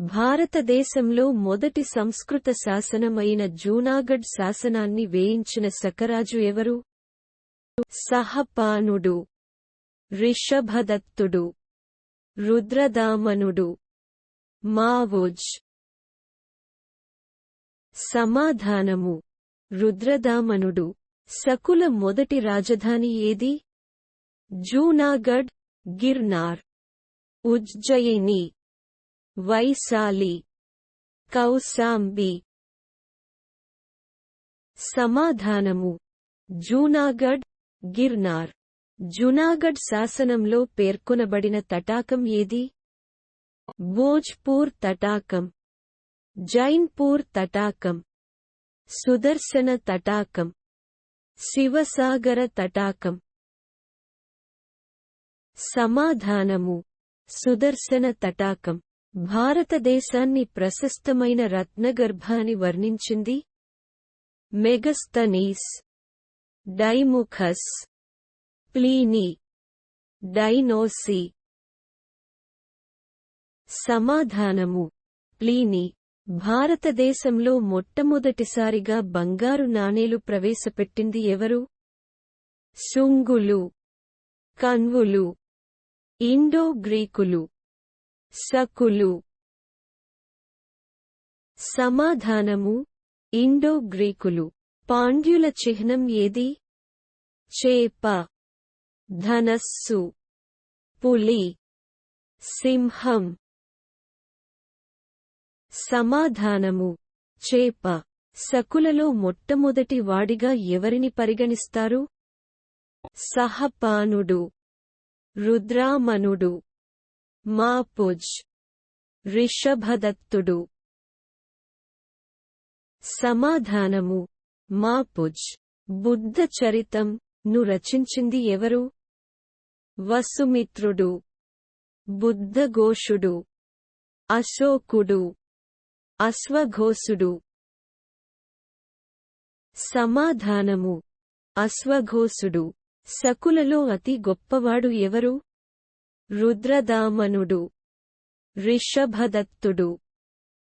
భారతదేశంలో మొదటి సంస్కృత శాసనమైన జూనాగఢ్ శాసనాన్ని వేయించిన శకరాజు ఎవరు? సహపానుడు, రిషభదత్తుడు, రుద్రదామనుడు, మావోజ్. సమాధానము: రుద్రదామనుడు. సకుల మొదటి రాజధాని ఏది? జూనాగఢ్, గిర్నార్, ఉజ్జయిని, వైశాలి, కౌశాంబి. సమాధానము: జూనాగఢ్, గిర్నార్. జునాగఢ్ శాసనంలో పేర్కొనబడిన తటాకం ఏది? భోజ్పూర్ తటాకం, జైన్పూర్ తటాకం, సుదర్శన తటాకం, శివసాగర తటాకం. సమాధానము: సుదర్శన తటాకం. భారతదేశాన్ని ప్రశస్తమైన రత్నగర్భ అని వర్ణించింది? Megasthenes, డైముఖస్, Pliny, డైనోసి. సమాధానము: ప్లీనీ. భారతదేశంలో మొట్టమొదటిసారిగా బంగారు నాణేలు ప్రవేశపెట్టింది ఎవరు? శుంగులు, కన్వులు, ఇండో గ్రీకులు, సకులు. సమాధానము: ఇండో గ్రీకులు. పాండ్యుల చిహ్నం ఏది? చేప, ధనస్సు, పులి, సింహం. సమాధానము: చేప. సకులలో మొట్టమొదటి వాడిగా ఎవరిని పరిగణిస్తారు? సహపానుడు, రుద్రామనుడు, మాపుజ్, రిషభదత్తుడు. సమాధానము: మాపుజ్. బుద్ధ చరితం ను రచించింది ఎవరు? వసుమిత్రుడు, బుద్ధఘోషుడు, అశోకుడు, అశ్వఘోసుడు. సమాధానము: అశ్వఘోసుడు. సకులలో అతి గొప్పవాడు ఎవరు? రుద్రదామనుడు, రిషభదత్తుడు,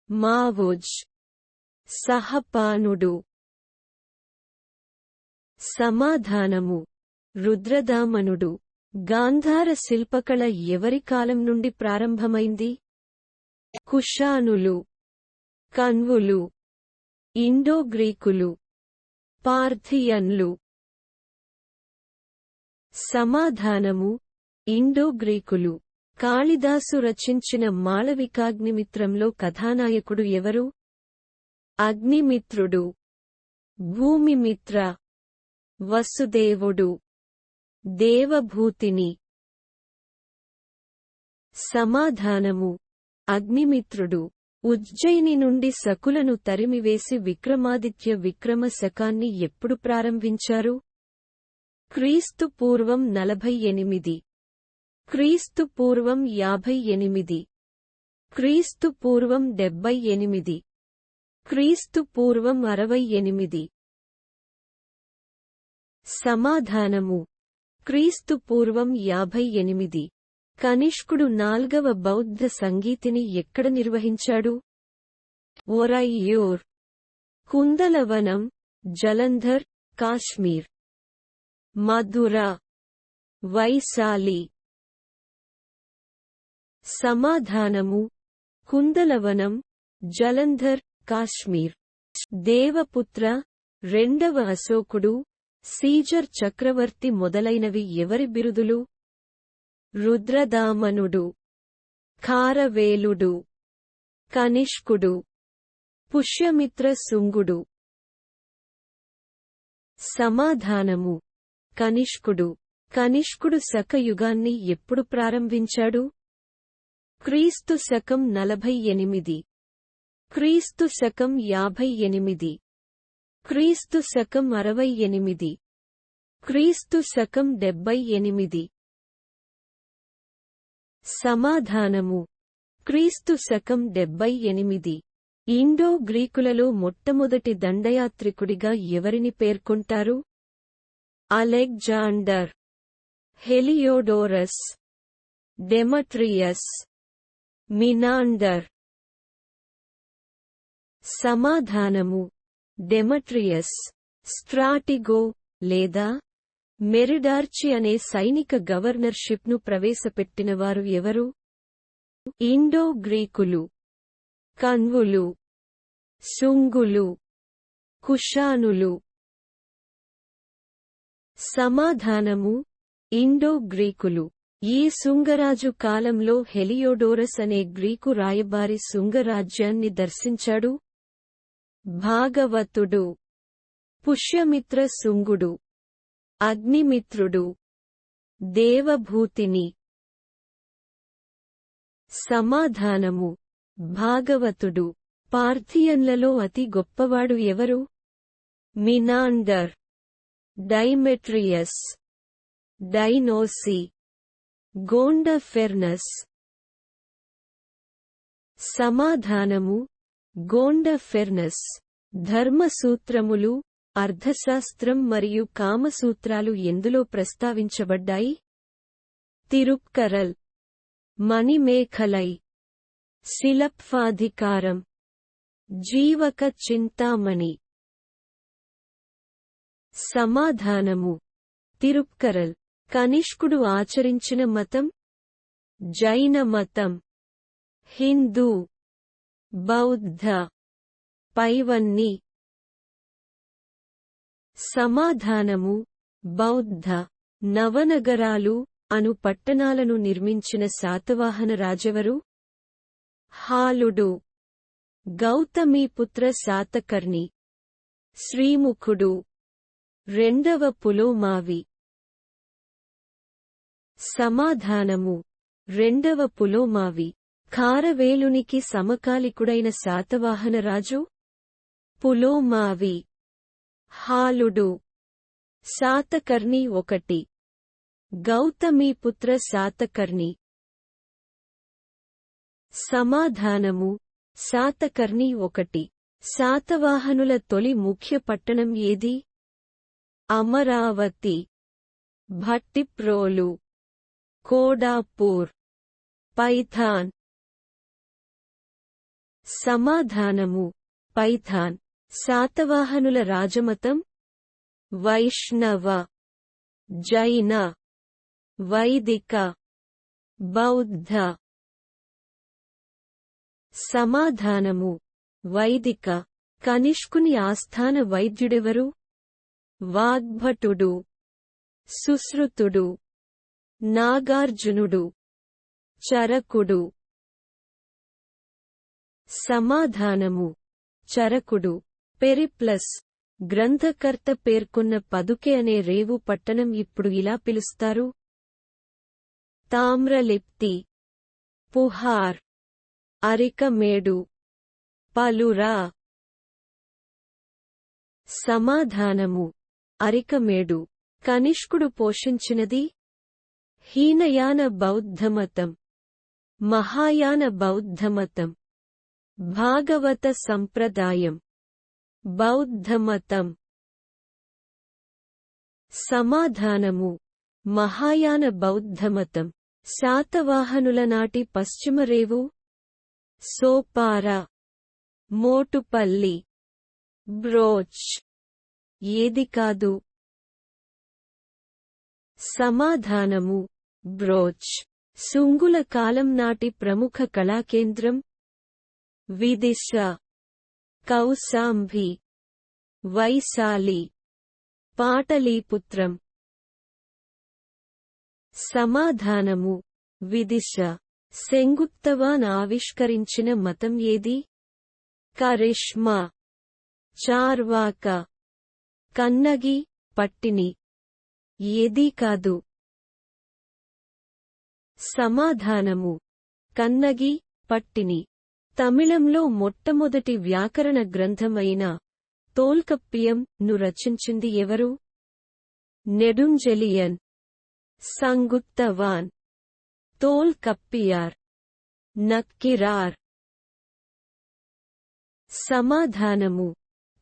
మావోజ్, సహపానుడు. సమాధానము: రుద్రదామనుడు. గాంధార శిల్పకళ ఎవరి కాలం నుండి ప్రారంభమైంది? కుషానులు, కన్వులు, ఇండో గ్రీకులు, పార్థియన్లు. సమాధానము: ఇండో గ్రీకులు. కాళిదాసు రచించిన మాళవికాగ్నిమిత్రంలో కథానాయకుడు ఎవరు? అగ్నిమిత్రుడు, భూమిమిత్ర, వసుదేవుడు, దేవభూతిని. సమాధానము: అగ్నిమిత్రుడు. ఉజ్జయిని నుండి సకులను తరిమివేసి విక్రమాదిత్య విక్రమ శకాన్ని ఎప్పుడు ప్రారంభించారు? క్రీస్తు పూర్వం 48, క్రీస్తు పూర్వం 58, క్రీస్తు పూర్వం 78, క్రీస్తు పూర్వం 68. సమాధానము: క్రీస్తు పూర్వం 58. కనిష్కుడు 4వ బౌద్ధ సంగీతిని ఎక్కడ నిర్వహించాడు? ఒరైయూర్, కుందలవనం, జలంధర్, కాశ్మీర్. మధుర, వైశాలి. సమాధానము: కుందలవనం, జలంధర్, కాశ్మీర్. దేవపుత్ర, రెండవ అశోకుడు, సీజర్ చక్రవర్తి మొదలైనవి ఎవరి బిరుదులు? రుద్రదామనుడు, ఖారవేలుడు, కనిష్కుడు, పుష్యమిత్ర శుంగుడు. సమాధానము: కనిష్కుడు. కనిష్కుడు శక యుగాన్ని ఎప్పుడు ప్రారంభించాడు? క్రీస్తు శకం 48, క్రీస్తు శకం 58, క్రీస్తు శకం 68, క్రీస్తు శకం 78. సమాధానము: క్రీస్తు శకం 78. ఇండో గ్రీకులలో మొట్టమొదటి దండయాత్రికుడిగా ఎవరిని పేర్కొంటారు? Alexander, Heliodorus, Demetrius, Menander. సమాధానము డెమట్రియస్. స్ట్రాటిగో లేదా మెరిడార్చి అనే సైనిక గవర్నర్షిప్ను ప్రవేశపెట్టినవారు ఎవరు? ఇండో గ్రీకులు, కన్వులు, శుంగులు, కుషానులు. సమాధానము ఇండో గ్రీకులు. ఈ శుంగరాజు కాలంలో హెలియోడోరస్ అనే గ్రీకు రాయబారి శుంగరాజ్యాన్ని దర్శించాడు. భాగవతుడు, పుష్యమిత్ర శుంగుడు, అగ్నిమిత్రుడు, దేవభూతిని. సమాధానము భాగవతుడు. పార్థియన్లలో అతి గొప్పవాడు ఎవరు? మినాండర్, డైమెట్రియస్, డైనోసి, గోండఫెర్నస్. సమాధానము గోండఫెర్నస్. ధర్మసూత్రములు, అర్థశాస్త్రం మరియు కామసూత్రాలు ఎందులో ప్రస్తావించబడ్డాయి? తిరుక్కరల్, మణిమేఖలై, శిలప్ఫాధికారం, జీవక చింతామణి. సమాధానము తిరుక్కరల్. కనిష్కుడు ఆచరించిన మతం? జైన మతం, హిందూ, బౌద్ధ. పైవన్నీ. సమాధానము బౌద్ధ. నవనగరాలు అను పట్టణాలను నిర్మించిన శాతవాహన రాజెవరు? హాలుడు. గౌతమీపుత్ర శాతకర్ణి, శ్రీముఖుడు, రెండవ పులోమావి. సమాధానము రెండవ పులోమావి. ఖారవేలునికి సమకాలికుడైన శాతవాహన రాజు? పులోమావి. హాలుడు. శాతకర్ణి 1. గౌతమీపుత్ర శాతకర్ణి. సమాధానము శాతకర్ణి 1. శాతవాహనుల తొలి ముఖ్య పట్టణం ఏది? అమరావతి, భట్టిప్రోలు, కోడాపూర్, పైథాన్. సమాధానము పైథాన్. శాతవాహనుల రాజమతం? వైష్ణవ, జైన, వైదిక, బౌద్ధ. సమాధానము వైదిక. కనిష్కుని ఆస్థాన వైద్యుడెవరు? వాగ్భటుడు, సుశ్రుతుడు, నాగార్జునుడు, చరకుడు. సమాధానము చరకుడు. పెరిప్లస్ గ్రంథకర్త పేర్కొన్న పదుకె అనే రేవు పట్టణం ఇప్పుడు ఇలా పిలుస్తారు: తామ్రలిప్తి, పుహార్, అరికమేడు, పలురా. సమాధానము అరికమేడు. కనిష్కుడు పోషించినది? హీనయాన బౌద్ధమతం, మహాయాన బౌద్ధమతం, భాగవత సంప్రదాయం, బౌద్ధమతం. సమాధానము మహాయాన బౌద్ధమతం. శాతవాహనుల నాటి పశ్చిమ రేవు? సోపార, మోటుపల్లి, బ్రోచ్. ఏది కాదు? సమాధానము బ్రోచ్. శుంగుల కాలం నాటి ప్రముఖ కళాకేంద్రం? విదిశ, కౌశాంబి, వైశాలి, పాటలీపుత్రం. సమాధానము విదిశ. సెంగుత్తవాన్ ఆవిష్కరించిన మతం ఏది? కరిష్మా, చార్వాక, కన్నగి, పట్టిని. ఏదీ కాదు? సమాధానము కన్నగి, పట్టిని. తమిళంలో మొట్టమొదటి వ్యాకరణ గ్రంథమైన తోల్కప్పియం ను రచించింది ఎవరు? నెడుంజెలియన్. సంగుత్తవాన్, తోల్కప్పియార్, నక్కిరార్. సమాధానము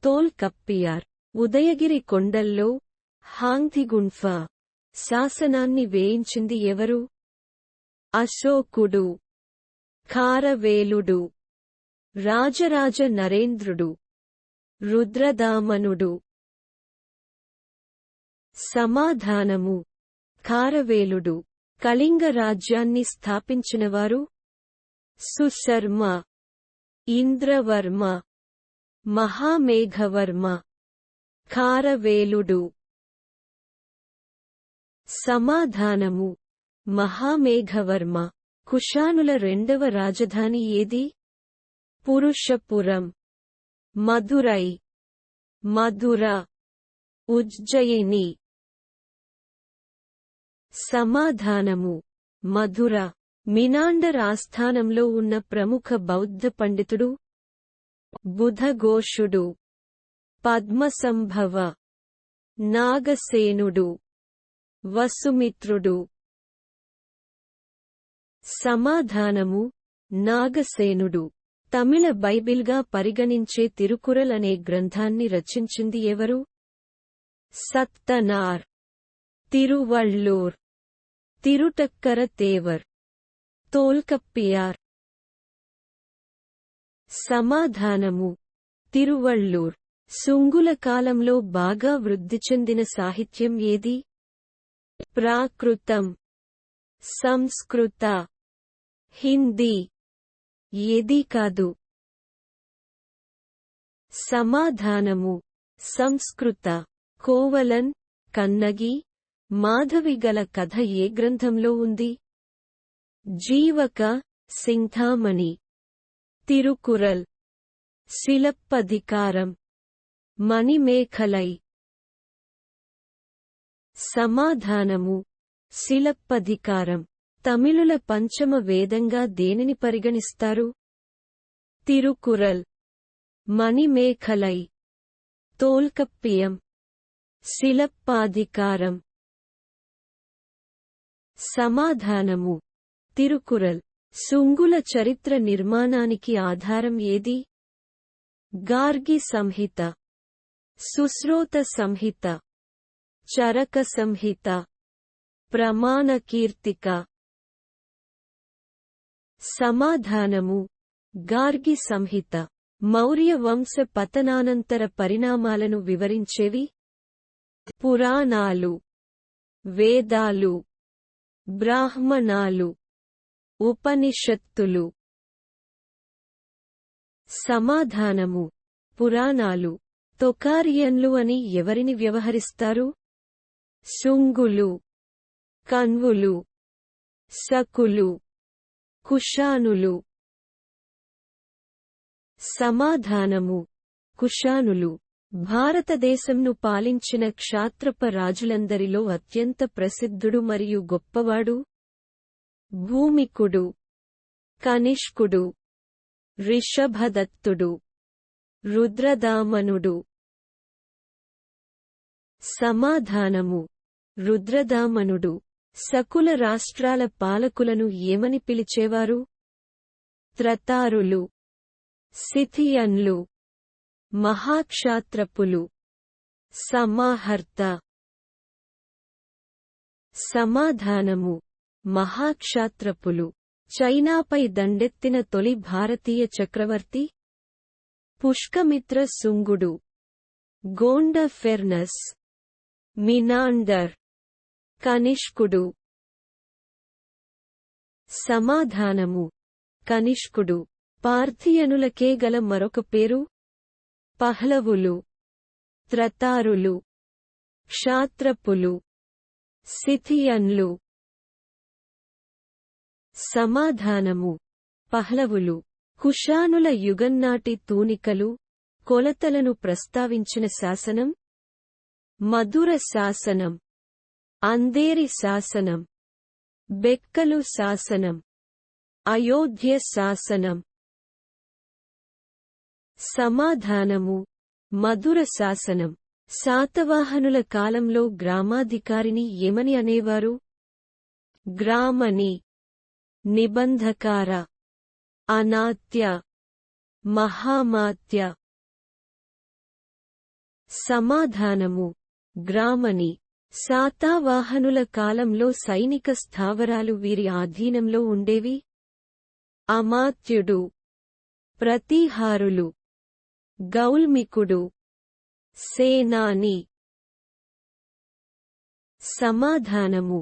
తోల్కప్పియార్. ఉదయగిరి కొండల్లో హాంగ్తిగున్ఫ శాసనాన్ని వేయించింది ఎవరు? అశోకుడు. ఖారవేలుడు, రాజరాజ నరేంద్రుడు, రుద్రదామనుడు. సమాధానము: ఖారవేలుడు. కళింగ రాజ్యాన్ని స్థాపించినవారు: సుశర్మ, ఇంద్రవర్మ, మహామేఘవర్మ. ఖారవేలుడు. సమాధానము: మహామేఘవర్మ. కుషానుల రెండవ రాజధాని ఏది? పురుషపురం, మదురై, మధుర, ఉజ్జయిని. సమాధానము: మధుర. మినాండర్ ఆస్థానంలో ఉన్న ప్రముఖ బౌద్ధ పండితుడు: బుధఘోషుడు, పద్మసంభవ, నాగసేనుడు, వసుమిత్రుడు. సమాధానము: నాగసేనుడు. తమిళ బైబిల్గా పరిగణించే తిరుకురల్ అనే గ్రంథాన్ని రచించింది ఎవరు? సత్తనార్. తిరువళ్ళూర్, తిరుటక్కర తేవర్, తోల్కప్పియార్. సమాధానము: తిరువళ్ళూర్. సుంగుల కాలంలో బాగా వృద్ధి చెందిన సాహిత్యం ఏది? ప్రాకృతం, సంస్కృత, హిందీ. ఏదీ కాదు. సమాధానము: సంస్కృత. కోవలన్, కన్నగి, మాధవి గల కథ ఏ గ్రంథంలో ఉంది? జీవక, సింథామణి, తిరుకురల్, శిలప్పధికారం, మణిమేఖలై. సమాధానము: శిలప్పధికారం. తమిళుల పంచమ వేదంగా దేనిని పరిగణిస్తారు? తిరుకురల్, మణిమేఖలై, తోల్కప్పియం, శిలప్పాధికారం. సమాధానము: తిరుకురల్. సుంగుల చరిత్ర నిర్మాణానికి ఆధారం ఏది? గార్గి సంహిత, సుశ్రోత సంహిత, చరక సంహిత, ప్రమాణ కీర్తిక. సమాధానము: గార్గి సంహిత. మౌర్య వంశ పతనానంతర పరిణామాలను వివరించేవి: పురాణాలు, వేదాలు, బ్రాహ్మణాలు, ఉపనిషత్తులు. సమాధానము: పురాణాలు. తొకారియన్లు అని ఎవరిని వ్యవహరిస్తారు? శుంగులు, కన్వులు, శకులు, కుషానులు. సమాధానము: కుషానులు. భారతదేశంను పాలించిన క్షాత్రప రాజులందరిలో అత్యంత ప్రసిద్ధుడు మరియు గొప్పవాడు? భూమికుడు, కనిష్కుడు, రిషభదత్తుడు, రుద్రదామనుడు. సమాధానము: రుద్రదామనుడు. శకుల రాష్ట్రాల పాలకులను ఏమని పిలిచేవారు? త్రతారులు, సిథియన్లు, మహాక్షాత్రపులు, సమాహర్త. సమాధానము: మహాక్షాత్రపులు. చైనాపై దండెత్తిన తొలి భారతీయ చక్రవర్తి? పుష్కమిత్ర శుంగుడు, గోండ ఫెర్నస్, మినాండర్, కనిష్కుడు. సమాధానము: కనిష్కుడు. పార్థియనులకే గల మరొక పేరు? పహ్లవులు, త్రతారులు, క్షాత్రపులు, సిథియన్లు. సమాధానము: పహ్లవులు. కుషానుల యుగంనాటి తూనికలు, కొలతలను ప్రస్తావించిన శాసనం? మధుర శాసనం, అందేరి శాసనం, బెక్కలు శాసనం, అయోధ్య శాసనం. సమాధానము: మధుర శాసనం. శాతవాహనుల కాలంలో గ్రామాధికారిని ఏమని అనేవారు? గ్రామని, నిబంధకార, అనాత్య, మహామాత్య. సమాధానము: గ్రామని. శాతవాహనుల కాలంలో సైనిక స్థావరాలు వీరి ఆధీనంలో ఉండేవి. అమాత్యుడు, ప్రతీహారులు గౌల్మికుడు సేనాని సమాధానము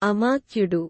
అమాత్యుడు